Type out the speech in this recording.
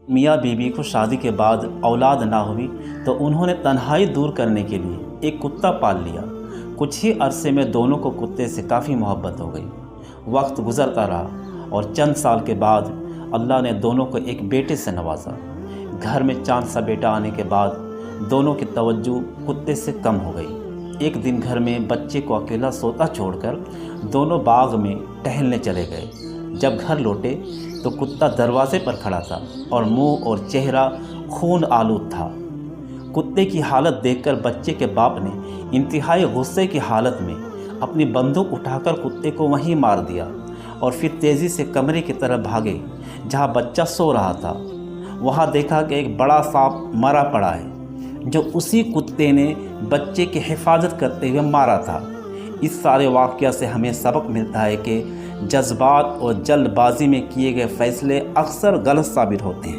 میاں بیوی کو شادی کے بعد اولاد نہ ہوئی تو انہوں نے تنہائی دور کرنے کے لیے ایک کتا پال لیا۔ کچھ ہی عرصے میں دونوں کو کتے سے کافی محبت ہو گئی۔ وقت گزرتا رہا اور چند سال کے بعد اللہ نے دونوں کو ایک بیٹے سے نوازا۔ گھر میں چاند سا بیٹا آنے کے بعد دونوں کی توجہ کتے سے کم ہو گئی۔ ایک دن گھر میں بچے کو اکیلا سوتا چھوڑ کر دونوں باغ میں ٹہلنے چلے گئے۔ جب گھر لوٹے تو کتا دروازے پر کھڑا تھا اور منہ اور چہرہ خون آلود تھا۔ کتے کی حالت دیکھ کر بچے کے باپ نے انتہائی غصے کی حالت میں اپنی بندوق اٹھا کر کتے کو وہیں مار دیا اور پھر تیزی سے کمرے کی طرف بھاگے جہاں بچہ سو رہا تھا۔ وہاں دیکھا کہ ایک بڑا سانپ مرا پڑا ہے جو اسی کتے نے بچے کی حفاظت کرتے ہوئے مارا تھا۔ اس سارے واقعہ سے ہمیں سبق ملتا ہے کہ جذبات اور جلد بازی میں کیے گئے فیصلے اکثر غلط ثابت ہوتے ہیں۔